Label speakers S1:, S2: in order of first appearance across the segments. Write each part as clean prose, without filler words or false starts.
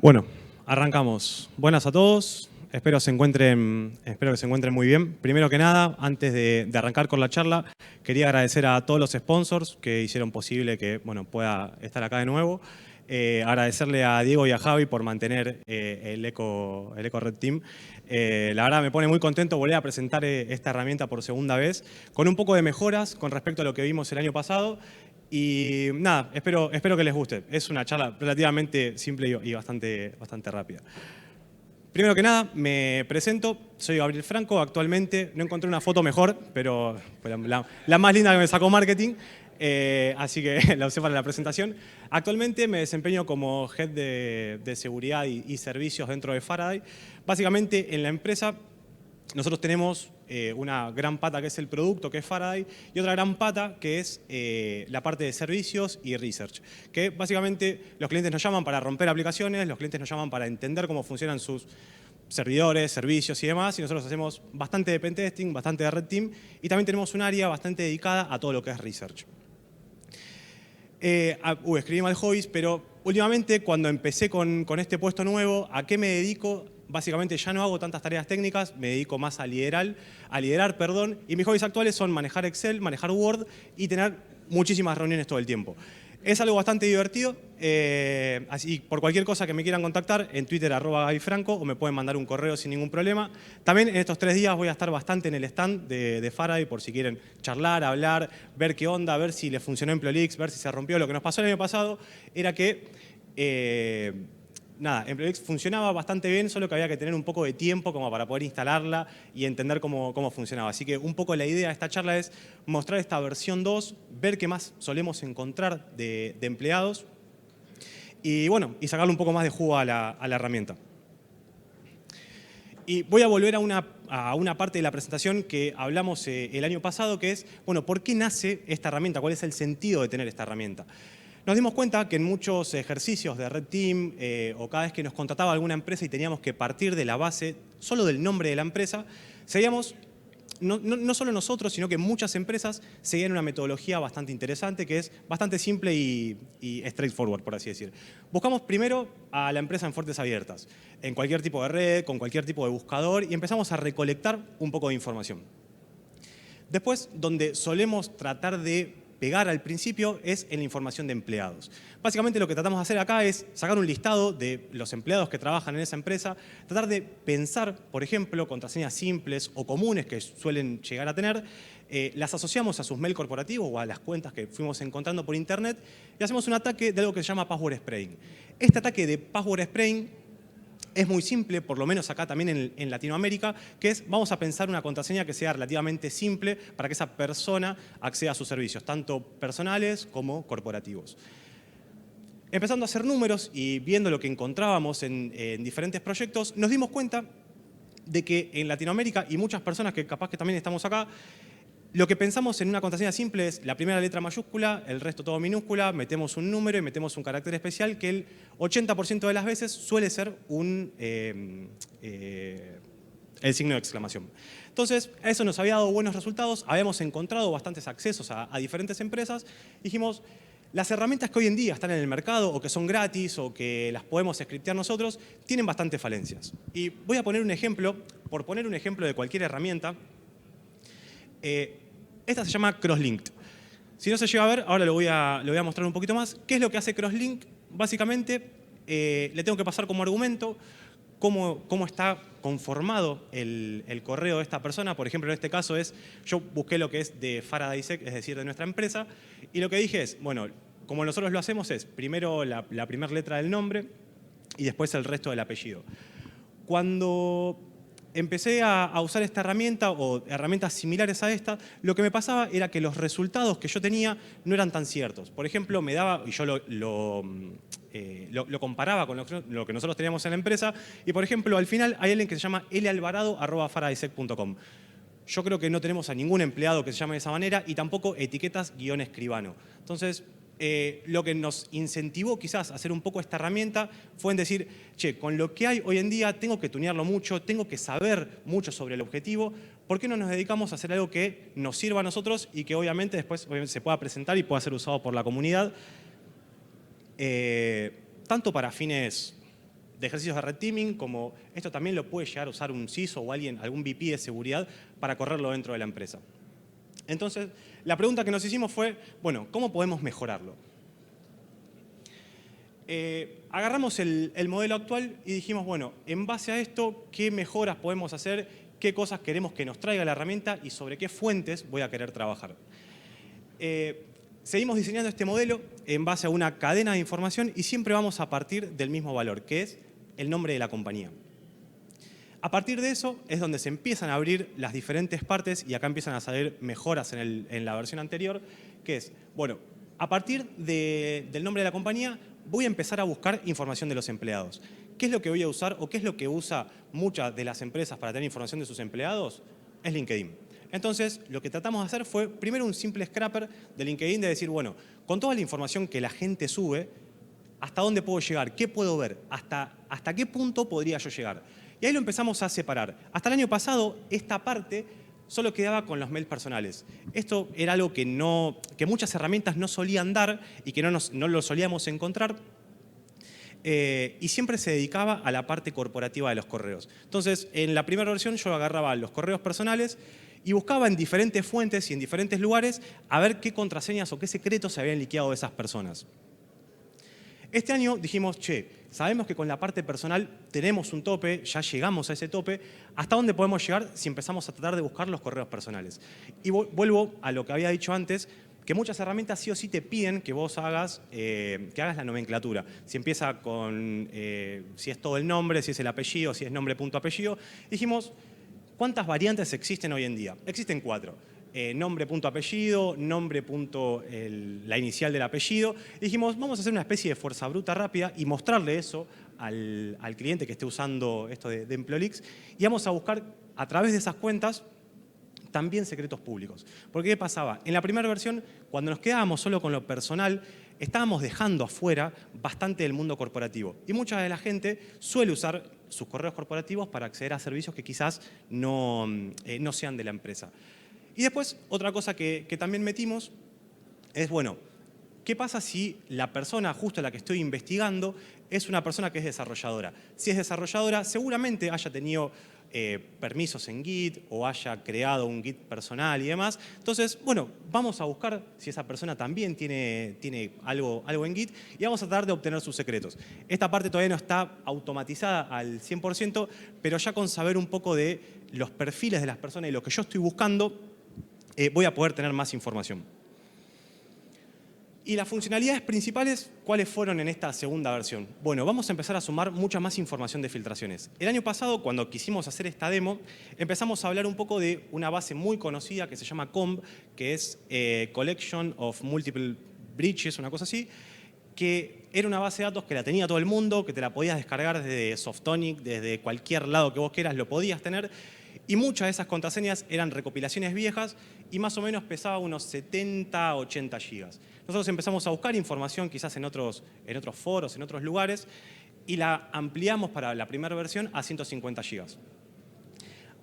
S1: Bueno, arrancamos. Buenas a todos. Espero que se encuentren muy bien. Primero que nada, antes de arrancar con la charla, quería agradecer a todos los sponsors que hicieron posible que pueda estar acá de nuevo. Agradecerle a Diego y a Javi por mantener el Eco Red Team. La verdad me pone muy contento volver a presentar esta herramienta por segunda vez, con un poco de mejoras con respecto a lo que vimos el año pasado. Y nada, espero que les guste. Es una charla relativamente simple y bastante rápida. Primero que nada, me presento. Soy Gabriel Franco. Actualmente no encontré una foto mejor, pero fue la más linda que me sacó marketing. Así que la usé para la presentación. Actualmente me desempeño como Head de Seguridad y Servicios dentro de Faraday. Básicamente en la empresa nosotros tenemos una gran pata que es el producto, que es Faraday, y otra gran pata que es la parte de servicios y research, que básicamente los clientes nos llaman para romper aplicaciones, los clientes nos llaman para entender cómo funcionan sus servidores, servicios y demás, y nosotros hacemos bastante de pentesting, bastante de red team, y también tenemos un área bastante dedicada a todo lo que es research. Escribí mal hobbies, pero últimamente cuando empecé con este puesto nuevo, ¿a qué me dedico? Básicamente ya no hago tantas tareas técnicas, me dedico más a liderar, y mis hobbies actuales son manejar Excel, manejar Word y tener muchísimas reuniones todo el tiempo. Es algo bastante divertido, así por cualquier cosa que me quieran contactar, en Twitter @GabyFranco, o me pueden mandar un correo sin ningún problema. También en estos 3 días voy a estar bastante en el stand de Faraday por si quieren charlar, hablar, ver qué onda, ver si les funcionó EmployLeaks, ver si se rompió. Lo que nos pasó el año pasado era que EmployLeaks funcionaba bastante bien, solo que había que tener un poco de tiempo como para poder instalarla y entender cómo funcionaba. Así que un poco la idea de esta charla es mostrar esta versión 2, ver qué más solemos encontrar de empleados y sacarle un poco más de jugo a la herramienta. Y voy a volver a una parte de la presentación que hablamos el año pasado, que es, ¿por qué nace esta herramienta? ¿Cuál es el sentido de tener esta herramienta? Nos dimos cuenta que en muchos ejercicios de Red Team o cada vez que nos contrataba alguna empresa y teníamos que partir de la base solo del nombre de la empresa, seguíamos, no solo nosotros, sino que muchas empresas seguían una metodología bastante interesante que es bastante simple y straightforward, por así decir. Buscamos primero a la empresa en fuentes abiertas, en cualquier tipo de red, con cualquier tipo de buscador y empezamos a recolectar un poco de información. Después, donde solemos tratar de pegar al principio es en la información de empleados. Básicamente lo que tratamos de hacer acá es sacar un listado de los empleados que trabajan en esa empresa, tratar de pensar, por ejemplo, contraseñas simples o comunes que suelen llegar a tener, las asociamos a sus mail corporativos o a las cuentas que fuimos encontrando por internet y hacemos un ataque de algo que se llama password spraying. Este ataque de password spraying es muy simple, por lo menos acá también en Latinoamérica, que es vamos a pensar una contraseña que sea relativamente simple para que esa persona acceda a sus servicios, tanto personales como corporativos. Empezando a hacer números y viendo lo que encontrábamos en diferentes proyectos, nos dimos cuenta de que en Latinoamérica y muchas personas que capaz que también estamos acá, lo que pensamos en una contraseña simple es la primera letra mayúscula, el resto todo minúscula, metemos un número y metemos un carácter especial que el 80% de las veces suele ser el signo de exclamación. Entonces, eso nos había dado buenos resultados, habíamos encontrado bastantes accesos a diferentes empresas. Dijimos, las herramientas que hoy en día están en el mercado o que son gratis o que las podemos scriptear nosotros, tienen bastantes falencias. Y voy a poner un ejemplo, por poner un ejemplo de cualquier herramienta. Esta se llama Crosslink. Si no se llega a ver, ahora lo voy a mostrar un poquito más. ¿Qué es lo que hace Crosslink? Básicamente, le tengo que pasar como argumento cómo está conformado el correo de esta persona. Por ejemplo, en este caso yo busqué lo que es de FaradaySec, es decir, de nuestra empresa, y lo que dije es, como nosotros lo hacemos es primero la primera letra del nombre y después el resto del apellido. Cuando empecé a usar esta herramienta o herramientas similares a esta, lo que me pasaba era que los resultados que yo tenía no eran tan ciertos. Por ejemplo, me daba, y yo lo comparaba con lo que nosotros teníamos en la empresa, y por ejemplo, al final hay alguien que se llama lalvarado@faradaysec.com. Yo creo que no tenemos a ningún empleado que se llame de esa manera y tampoco etiquetas _escribano. Entonces, lo que nos incentivó quizás a hacer un poco esta herramienta fue en decir, che, con lo que hay hoy en día tengo que tunearlo mucho, tengo que saber mucho sobre el objetivo, ¿por qué no nos dedicamos a hacer algo que nos sirva a nosotros y que obviamente después se pueda presentar y pueda ser usado por la comunidad, tanto para fines de ejercicios de red teaming, como esto también lo puede llegar a usar un CISO o alguien, algún VP de seguridad para correrlo dentro de la empresa. Entonces, la pregunta que nos hicimos fue, bueno, ¿cómo podemos mejorarlo? Agarramos el modelo actual y dijimos, bueno, en base a esto, ¿qué mejoras podemos hacer? ¿Qué cosas queremos que nos traiga la herramienta? Y sobre qué fuentes voy a querer trabajar. Seguimos diseñando este modelo en base a una cadena de información y siempre vamos a partir del mismo valor, que es el nombre de la compañía. A partir de eso es donde se empiezan a abrir las diferentes partes y acá empiezan a salir mejoras en la versión anterior, que es, bueno, a partir del nombre de la compañía voy a empezar a buscar información de los empleados. ¿Qué es lo que voy a usar o qué es lo que usa muchas de las empresas para tener información de sus empleados? Es LinkedIn. Entonces, lo que tratamos de hacer fue primero un simple scraper de LinkedIn de decir, bueno, con toda la información que la gente sube, ¿hasta dónde puedo llegar? ¿Qué puedo ver? ¿Hasta qué punto podría yo llegar? Y ahí lo empezamos a separar. Hasta el año pasado, esta parte solo quedaba con los mails personales. Esto era algo que muchas herramientas no solían dar y que no lo solíamos encontrar. Y siempre se dedicaba a la parte corporativa de los correos. Entonces, en la primera versión yo agarraba los correos personales y buscaba en diferentes fuentes y en diferentes lugares a ver qué contraseñas o qué secretos se habían liqueado de esas personas. Este año dijimos, che, sabemos que con la parte personal tenemos un tope, ya llegamos a ese tope, ¿hasta dónde podemos llegar si empezamos a tratar de buscar los correos personales? Y vuelvo a lo que había dicho antes, que muchas herramientas sí o sí te piden que vos hagas la nomenclatura. Si empieza con, si es todo el nombre, si es el apellido, si es nombre punto apellido. Dijimos, ¿cuántas variantes existen hoy en día? Existen 4. Nombre punto apellido, nombre punto la inicial del apellido. Y dijimos, vamos a hacer una especie de fuerza bruta rápida y mostrarle eso al cliente que esté usando esto de EmployLeaks y vamos a buscar a través de esas cuentas también secretos públicos. Porque ¿qué pasaba? En la primera versión, cuando nos quedábamos solo con lo personal, estábamos dejando afuera bastante del mundo corporativo. Y mucha de la gente suele usar sus correos corporativos para acceder a servicios que quizás no sean de la empresa. Y después, otra cosa que también metimos es, bueno, ¿qué pasa si la persona justo a la que estoy investigando es una persona que es desarrolladora? Si es desarrolladora, seguramente haya tenido permisos en Git o haya creado un Git personal y demás. Entonces, bueno, vamos a buscar si esa persona también tiene algo en Git y vamos a tratar de obtener sus secretos. Esta parte todavía no está automatizada al 100%, pero ya con saber un poco de los perfiles de las personas y lo que yo estoy buscando, voy a poder tener más información. Y las funcionalidades principales, ¿cuáles fueron en esta segunda versión? Bueno, vamos a empezar a sumar mucha más información de filtraciones. El año pasado, cuando quisimos hacer esta demo, empezamos a hablar un poco de una base muy conocida que se llama COMB, que es Collection of Multiple Breaches, una cosa así, que era una base de datos que la tenía todo el mundo, que te la podías descargar desde Softonic, desde cualquier lado que vos quieras, lo podías tener. Y muchas de esas contraseñas eran recopilaciones viejas y más o menos pesaba unos 70, 80 gigas. Nosotros empezamos a buscar información quizás en otros foros, en otros lugares, y la ampliamos para la primera versión a 150 gigas.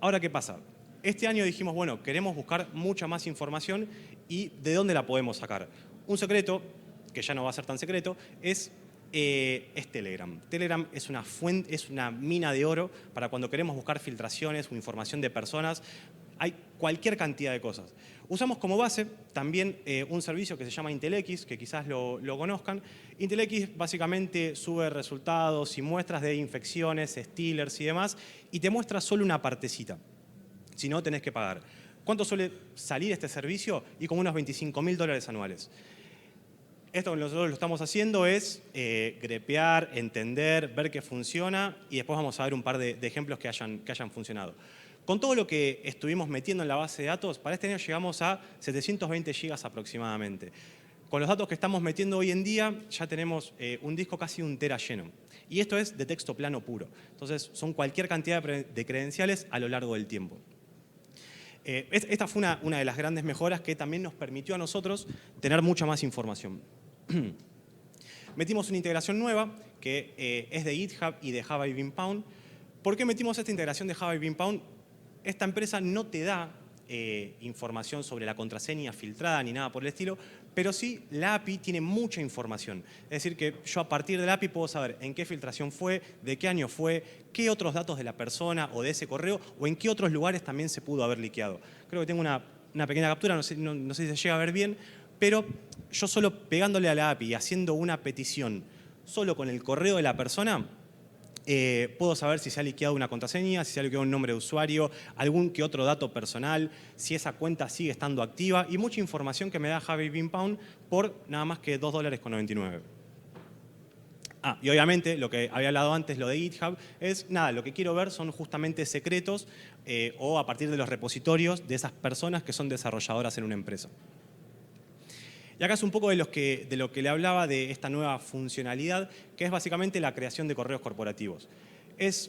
S1: Ahora, ¿qué pasa? Este año dijimos, bueno, queremos buscar mucha más información y ¿de dónde la podemos sacar? Un secreto, que ya no va a ser tan secreto, es Telegram. Telegram es una fuente, es una mina de oro para cuando queremos buscar filtraciones o información de personas. Hay cualquier cantidad de cosas. Usamos como base también un servicio que se llama IntelX, que quizás lo conozcan. IntelX básicamente sube resultados y muestras de infecciones, stealers y demás, y te muestra solo una partecita. Si no, tenés que pagar. ¿Cuánto suele salir este servicio? Y como unos $25.000 anuales. Esto que nosotros lo estamos haciendo es grepear, entender, ver que funciona y después vamos a ver un par de ejemplos que hayan funcionado. Con todo lo que estuvimos metiendo en la base de datos, para este año llegamos a 720 gigas aproximadamente. Con los datos que estamos metiendo hoy en día, ya tenemos un disco casi 1 tera lleno. Y esto es de texto plano puro. Entonces, son cualquier cantidad de credenciales a lo largo del tiempo. Esta fue una de las grandes mejoras que también nos permitió a nosotros tener mucha más información. Metimos una integración nueva que es de GitHub y de Java y Bean Pound. ¿Por qué metimos esta integración de Java y Bean Pound? Esta empresa no te da información sobre la contraseña filtrada ni nada por el estilo, pero sí la API tiene mucha información. Es decir, que yo a partir de la API puedo saber en qué filtración fue, de qué año fue, qué otros datos de la persona o de ese correo o en qué otros lugares también se pudo haber liqueado. Creo que tengo una pequeña captura, no sé si se llega a ver bien, pero yo solo pegándole a la API y haciendo una petición solo con el correo de la persona, puedo saber si se ha liqueado una contraseña, si se ha liqueado un nombre de usuario, algún que otro dato personal, si esa cuenta sigue estando activa y mucha información que me da Javi Beanpound por nada más que $2.99. Y obviamente, lo que había hablado antes, lo de GitHub, es nada, lo que quiero ver son justamente secretos o a partir de los repositorios de esas personas que son desarrolladoras en una empresa. Y acá es un poco de lo que le hablaba de esta nueva funcionalidad, que es básicamente la creación de correos corporativos.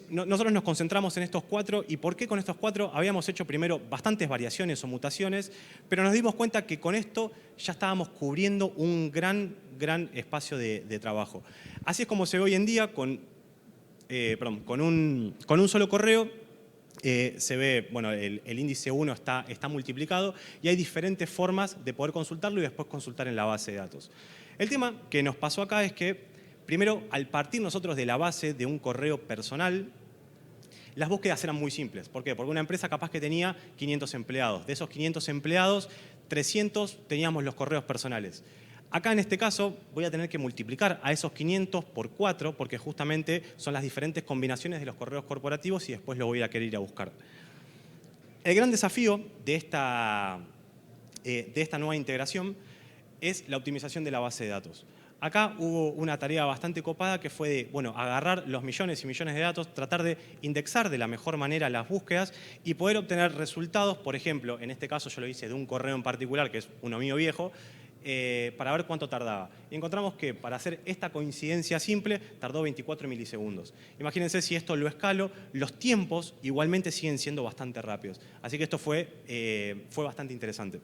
S1: Nosotros nos concentramos en estos 4, ¿y por qué con estos 4? Habíamos hecho primero bastantes variaciones o mutaciones, pero nos dimos cuenta que con esto ya estábamos cubriendo un gran espacio de trabajo. Así es como se ve hoy en día con un solo correo. Se ve, bueno, el índice 1 está multiplicado y hay diferentes formas de poder consultarlo y después consultar en la base de datos. El tema que nos pasó acá es que, primero, al partir nosotros de la base de un correo personal, las búsquedas eran muy simples. ¿Por qué? Porque una empresa capaz que tenía 500 empleados. De esos 500 empleados, 300 teníamos los correos personales. Acá en este caso voy a tener que multiplicar a esos 500 por 4 porque justamente son las diferentes combinaciones de los correos corporativos y después lo voy a querer ir a buscar. El gran desafío de esta nueva integración es la optimización de la base de datos. Acá hubo una tarea bastante copada que fue de, bueno, agarrar los millones y millones de datos, tratar de indexar de la mejor manera las búsquedas y poder obtener resultados. Por ejemplo, en este caso yo lo hice de un correo en particular, que es uno mío viejo, para ver cuánto tardaba. Y encontramos que para hacer esta coincidencia simple tardó 24 milisegundos. Imagínense si esto lo escalo, los tiempos igualmente siguen siendo bastante rápidos. Así que esto fue bastante interesante.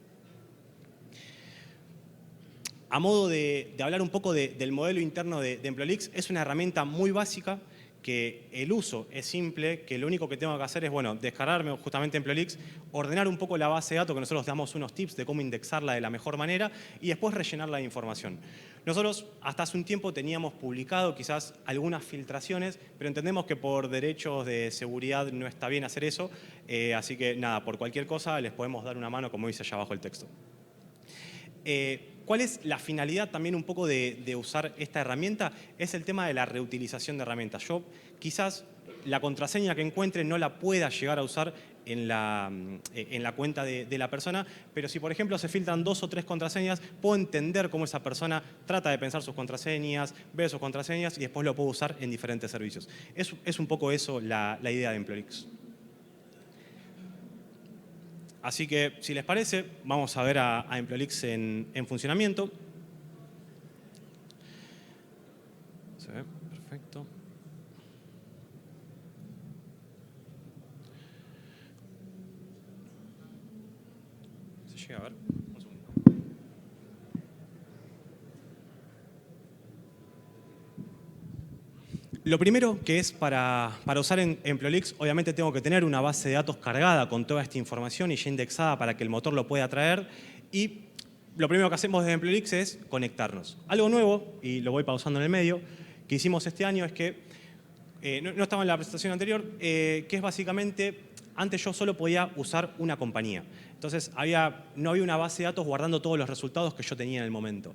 S1: A modo de hablar un poco del modelo interno de EmployLeaks, es una herramienta muy básica que el uso es simple, que lo único que tengo que hacer es, bueno, descargarme justamente EmployLeaks, ordenar un poco la base de datos, que nosotros damos unos tips de cómo indexarla de la mejor manera y después rellenarla de información. Nosotros hasta hace un tiempo teníamos publicado quizás algunas filtraciones, pero entendemos que por derechos de seguridad no está bien hacer eso, así que nada, por cualquier cosa les podemos dar una mano como dice allá abajo el texto. ¿Cuál es la finalidad también un poco de usar esta herramienta? Es el tema de la reutilización de herramientas. Yo quizás la contraseña que encuentre no la pueda llegar a usar en la cuenta de la persona, pero si por ejemplo se filtran 2 o 3 contraseñas, puedo entender cómo esa persona trata de pensar sus contraseñas, ve sus contraseñas y después lo puedo usar en diferentes servicios. Es un poco eso la idea de EmployLeaks. Así que, si les parece, vamos a ver a EmployLeaks en funcionamiento. Se ve, perfecto. ¿Se llega a ver? Un segundo. Lo primero que es para usar en EmployLeaks, obviamente tengo que tener una base de datos cargada con toda esta información y ya indexada para que el motor lo pueda traer. Y lo primero que hacemos desde EmployLeaks es conectarnos. Algo nuevo, y lo voy pausando en el medio, que hicimos este año es que, no estaba en la presentación anterior, que es básicamente, antes yo solo podía usar una compañía. Entonces no había una base de datos guardando todos los resultados que yo tenía en el momento.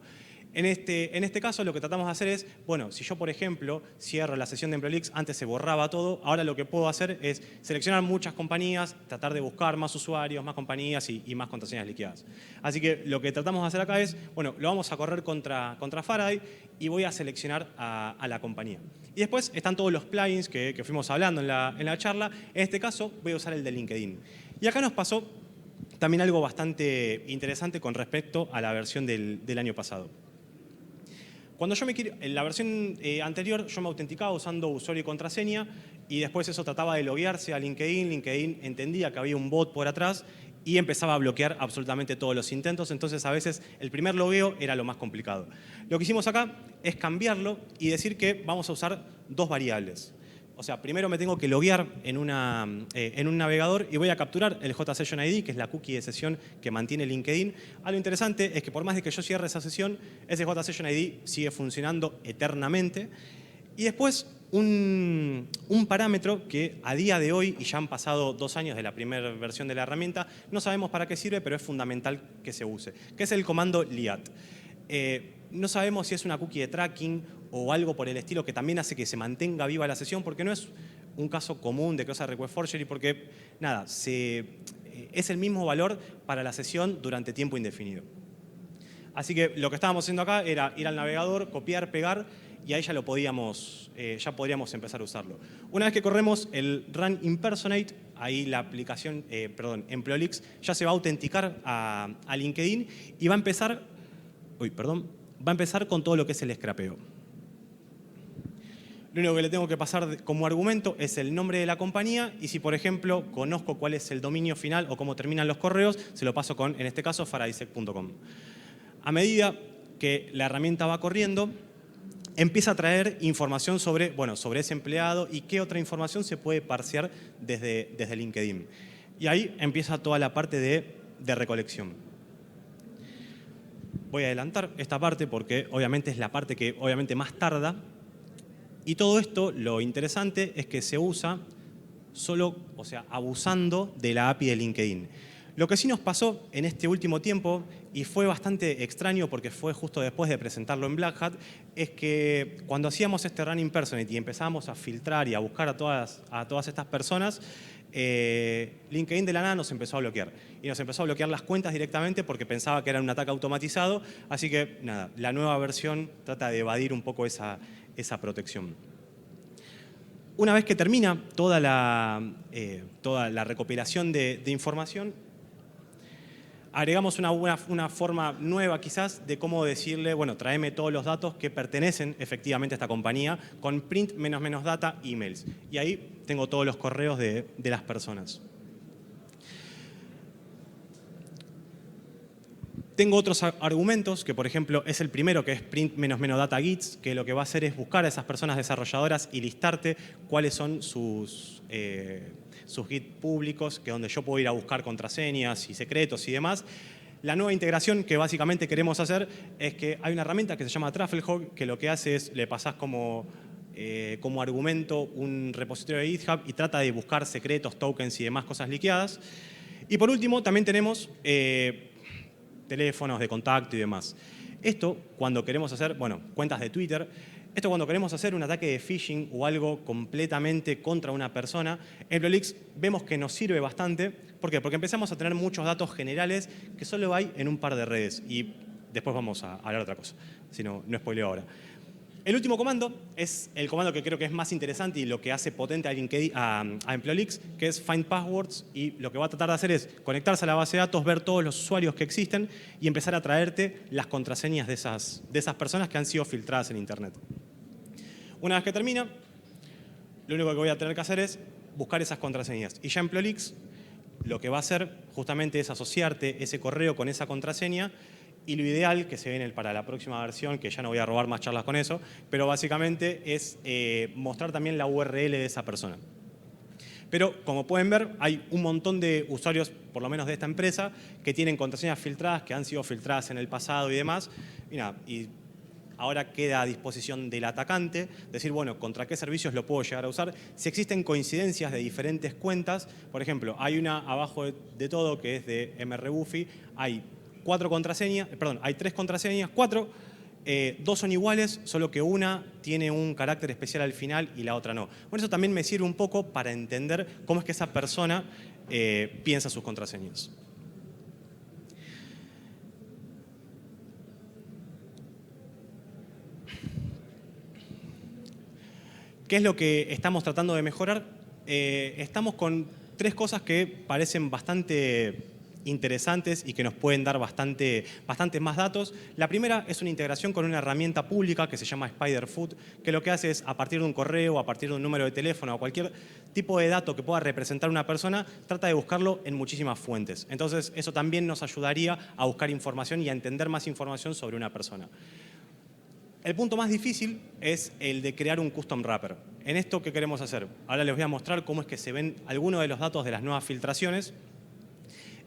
S1: En este caso lo que tratamos de hacer es, bueno, si yo por ejemplo cierro la sesión de EmployLeaks, antes se borraba todo, ahora lo que puedo hacer es seleccionar muchas compañías, tratar de buscar más usuarios, más compañías y más contraseñas liquidadas. Así que lo que tratamos de hacer acá es, bueno, lo vamos a correr contra Faraday y voy a seleccionar a la compañía. Y después están todos los plugins que fuimos hablando en la charla. En este caso voy a usar el de LinkedIn. Y acá nos pasó también algo bastante interesante con respecto a la versión del año pasado. Cuando en la versión anterior yo me autenticaba usando usuario y contraseña y después eso trataba de loguearse a LinkedIn. LinkedIn entendía que había un bot por atrás y empezaba a bloquear absolutamente todos los intentos. Entonces a veces el primer logueo era lo más complicado. Lo que hicimos acá es cambiarlo y decir que vamos a usar 2 variables. O sea, primero me tengo que loguear en un navegador y voy a capturar el JSession ID, que es la cookie de sesión que mantiene LinkedIn. Algo interesante es que por más de que yo cierre esa sesión, ese JSession ID sigue funcionando eternamente. Y después un parámetro que a día de hoy, y ya han pasado 2 años de la primera versión de la herramienta, no sabemos para qué sirve, pero es fundamental que se use, que es el comando liat. No sabemos si es una cookie de tracking o algo por el estilo que también hace que se mantenga viva la sesión, porque no es un caso común de cross request forgery, porque nada, es el mismo valor para la sesión durante tiempo indefinido. Así que lo que estábamos haciendo acá era ir al navegador, copiar, pegar, y ahí ya ya podríamos empezar a usarlo. Una vez que corremos el run impersonate, ahí la aplicación, EmployLeaks, ya se va a autenticar a LinkedIn y va a empezar con todo lo que es el scrapeo. Lo único que le tengo que pasar como argumento es el nombre de la compañía y si, por ejemplo, conozco cuál es el dominio final o cómo terminan los correos, se lo paso con, en este caso, faraisec.com. A medida que la herramienta va corriendo, empieza a traer información sobre ese empleado y qué otra información se puede parsear desde LinkedIn. Y ahí empieza toda la parte de recolección. Voy a adelantar esta parte porque obviamente es la parte que obviamente más tarda. Y todo esto, lo interesante es que se usa solo, o sea, abusando de la API de LinkedIn. Lo que sí nos pasó en este último tiempo, y fue bastante extraño porque fue justo después de presentarlo en Black Hat, es que cuando hacíamos este run impersonate y empezábamos a filtrar y a buscar a todas estas personas, LinkedIn de la nada nos empezó a bloquear. Y nos empezó a bloquear las cuentas directamente porque pensaba que era un ataque automatizado. Así que, nada, la nueva versión trata de evadir un poco esa protección. Una vez que termina toda la recopilación de información, agregamos una forma nueva quizás de cómo decirle, bueno, tráeme todos los datos que pertenecen efectivamente a esta compañía con print -- data emails. Y ahí tengo todos los correos de las personas. Tengo otros argumentos, que por ejemplo es el primero, que es print -- data gits, que lo que va a hacer es buscar a esas personas desarrolladoras y listarte cuáles son sus gits públicos, que es donde yo puedo ir a buscar contraseñas y secretos y demás. La nueva integración que básicamente queremos hacer es que hay una herramienta que se llama Trufflehog, que lo que hace es, le pasás como argumento un repositorio de GitHub y trata de buscar secretos, tokens y demás cosas liqueadas. Y por último, también tenemos teléfonos de contacto y demás. Esto cuando queremos hacer, cuentas de Twitter, esto cuando queremos hacer un ataque de phishing o algo completamente contra una persona, EmployLeaks vemos que nos sirve bastante. ¿Por qué? Porque empezamos a tener muchos datos generales que solo hay en un par de redes. Y después vamos a hablar de otra cosa, si no spoileo ahora. El último comando es el comando que creo que es más interesante y lo que hace potente a EmployLeaks, que es Find Passwords, y lo que va a tratar de hacer es conectarse a la base de datos, ver todos los usuarios que existen y empezar a traerte las contraseñas de esas personas que han sido filtradas en Internet. Una vez que termina, lo único que voy a tener que hacer es buscar esas contraseñas. Y ya EmployLeaks lo que va a hacer justamente es asociarte ese correo con esa contraseña. Y lo ideal, que se viene para la próxima versión, que ya no voy a robar más charlas con eso, pero básicamente es mostrar también la URL de esa persona. Pero como pueden ver, hay un montón de usuarios, por lo menos de esta empresa, que tienen contraseñas filtradas, que han sido filtradas en el pasado y demás. Y ahora queda a disposición del atacante decir, bueno, ¿contra qué servicios lo puedo llegar a usar? Si existen coincidencias de diferentes cuentas, por ejemplo, hay una abajo de todo que es de MRBuffy, hay 3 contraseñas, 4, 2 son iguales, solo que una tiene un carácter especial al final y la otra no. Bueno, eso también me sirve un poco para entender cómo es que esa persona piensa sus contraseñas. ¿Qué es lo que estamos tratando de mejorar? Estamos con 3 cosas que parecen bastante interesantes y que nos pueden dar bastante más datos. La primera es una integración con una herramienta pública que se llama Spiderfoot, que lo que hace es, a partir de un correo, a partir de un número de teléfono o cualquier tipo de dato que pueda representar una persona, trata de buscarlo en muchísimas fuentes. Entonces, eso también nos ayudaría a buscar información y a entender más información sobre una persona. El punto más difícil es el de crear un custom wrapper. En esto, ¿qué queremos hacer? Ahora les voy a mostrar cómo es que se ven algunos de los datos de las nuevas filtraciones.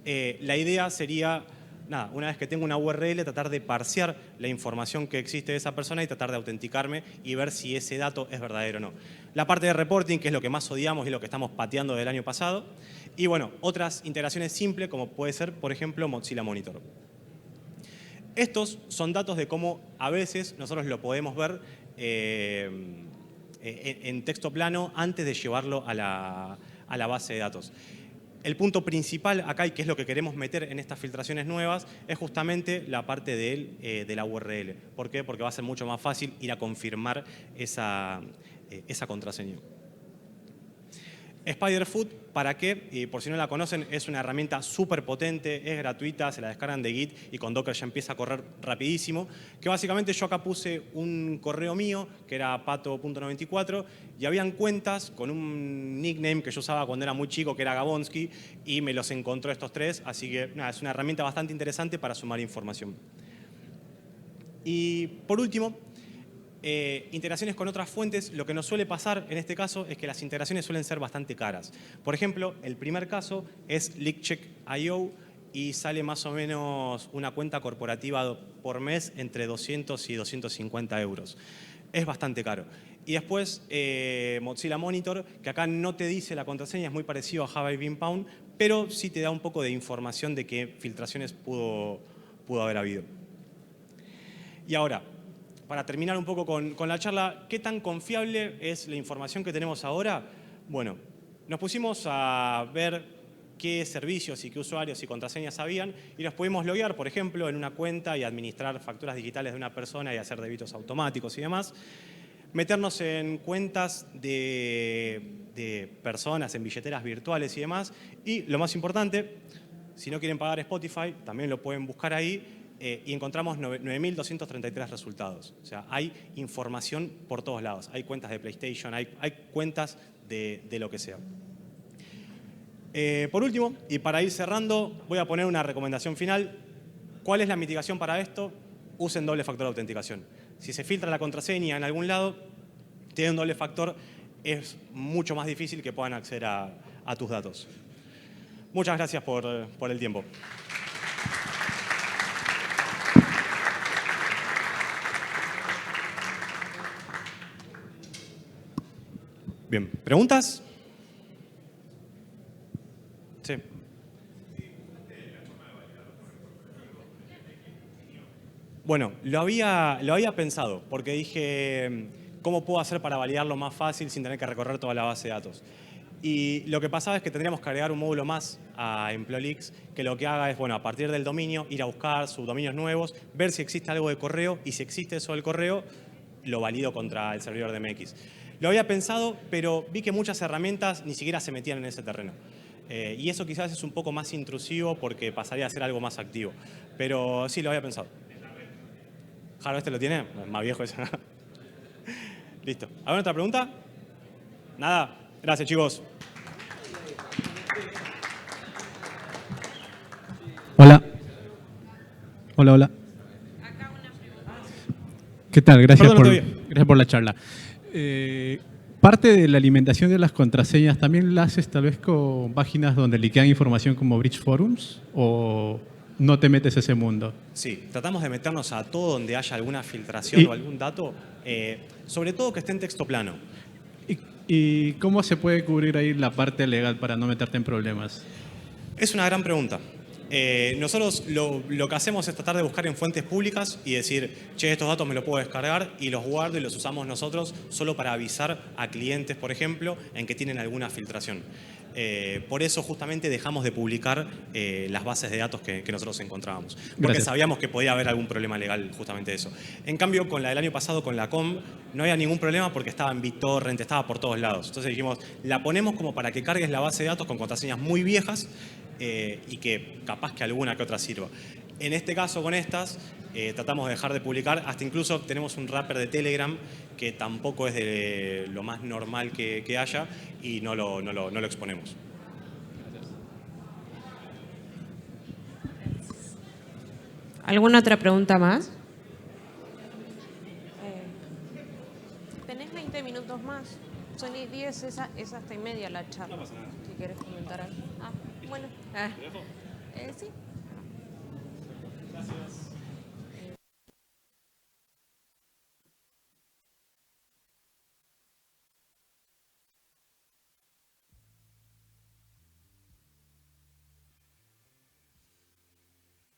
S1: La idea sería, nada, una vez que tengo una URL, tratar de parsear la información que existe de esa persona y tratar de autenticarme y ver si ese dato es verdadero o no. La parte de reporting, que es lo que más odiamos y lo que estamos pateando del año pasado. Y bueno, otras integraciones simples, como puede ser, por ejemplo, Mozilla Monitor. Estos son datos de cómo a veces nosotros lo podemos ver en texto plano antes de llevarlo a la base de datos. El punto principal acá, y que es lo que queremos meter en estas filtraciones nuevas, es justamente la parte de la URL. ¿Por qué? Porque va a ser mucho más fácil ir a confirmar esa contraseña. Spiderfoot, ¿para qué? Y por si no la conocen, es una herramienta súper potente, es gratuita, se la descargan de Git y con Docker ya empieza a correr rapidísimo. Que básicamente yo acá puse un correo mío, que era pato.94, y habían cuentas con un nickname que yo usaba cuando era muy chico, que era Gabonsky, y me los encontró estos tres. Así que nada, es una herramienta bastante interesante para sumar información. Y por último, integraciones con otras fuentes, lo que nos suele pasar en este caso es que las integraciones suelen ser bastante caras. Por ejemplo, el primer caso es LeakCheck.io y sale más o menos una cuenta corporativa por mes entre 200 y 250 euros. Es bastante caro. Y después Mozilla Monitor, que acá no te dice la contraseña, es muy parecido a Java y Bean Pound, pero sí te da un poco de información de qué filtraciones pudo haber habido. Y ahora, para terminar un poco con la charla, ¿qué tan confiable es la información que tenemos ahora? Bueno, nos pusimos a ver qué servicios y qué usuarios y contraseñas habían y los pudimos loguear, por ejemplo, en una cuenta y administrar facturas digitales de una persona y hacer débitos automáticos y demás. Meternos en cuentas de personas, en billeteras virtuales y demás. Y lo más importante, si no quieren pagar Spotify, también lo pueden buscar ahí. Y encontramos 9.233 resultados. O sea, hay información por todos lados. Hay cuentas de PlayStation, hay cuentas de lo que sea. Por último, y para ir cerrando, voy a poner una recomendación final. ¿Cuál es la mitigación para esto? Usen doble factor de autenticación. Si se filtra la contraseña en algún lado, tienen un doble factor, es mucho más difícil que puedan acceder a tus datos. Muchas gracias por el tiempo. Bien, ¿preguntas? Sí. Bueno, lo había pensado, porque dije, ¿cómo puedo hacer para validarlo más fácil sin tener que recorrer toda la base de datos? Y lo que pasaba es que tendríamos que agregar un módulo más a EmployLeaks, que lo que haga es, bueno, a partir del dominio, ir a buscar subdominios nuevos, ver si existe algo de correo, y si existe eso del correo, lo valido contra el servidor de MX. Lo había pensado, pero vi que muchas herramientas ni siquiera se metían en ese terreno. Y eso quizás es un poco más intrusivo porque pasaría a ser algo más activo. Pero sí, lo había pensado. ¿Jaro este lo tiene? Más viejo ese. Listo. ¿Alguna otra pregunta? Nada. Gracias, chicos.
S2: Hola. Hola, hola. ¿Qué tal? Gracias, gracias por la charla. Parte de la alimentación de las contraseñas, ¿también la haces tal vez con páginas donde liquean información como Bridge Forums o no te metes a ese mundo?
S1: Sí, tratamos de meternos a todo donde haya alguna filtración o algún dato, sobre todo que esté en texto plano.
S2: ¿Y cómo se puede cubrir ahí la parte legal para no meterte en problemas?
S1: Es una gran pregunta. Nosotros lo que hacemos es tratar de buscar en fuentes públicas y decir, che, estos datos me los puedo descargar y los guardo y los usamos nosotros solo para avisar a clientes, por ejemplo, en que tienen alguna filtración. Por eso justamente dejamos de publicar las bases de datos que nosotros encontrábamos. Porque
S2: Gracias.
S1: sabíamos que podía haber algún problema legal justamente de eso. En cambio, con la del año pasado, con la COM, no había ningún problema porque estaba en BitTorrent, estaba por todos lados. Entonces dijimos, la ponemos como para que cargues la base de datos con contraseñas muy viejas y que capaz que alguna que otra sirva. En este caso, con estas, tratamos de dejar de publicar. Hasta incluso tenemos un wrapper de Telegram que tampoco es de lo más normal que haya y no lo exponemos.
S3: ¿Alguna otra pregunta más? empieza hasta y media la charla.
S1: No pasa nada.
S3: Si quieres comentar algo. Ah, bueno.
S1: ¿Te dejo?
S3: Sí.
S1: Gracias.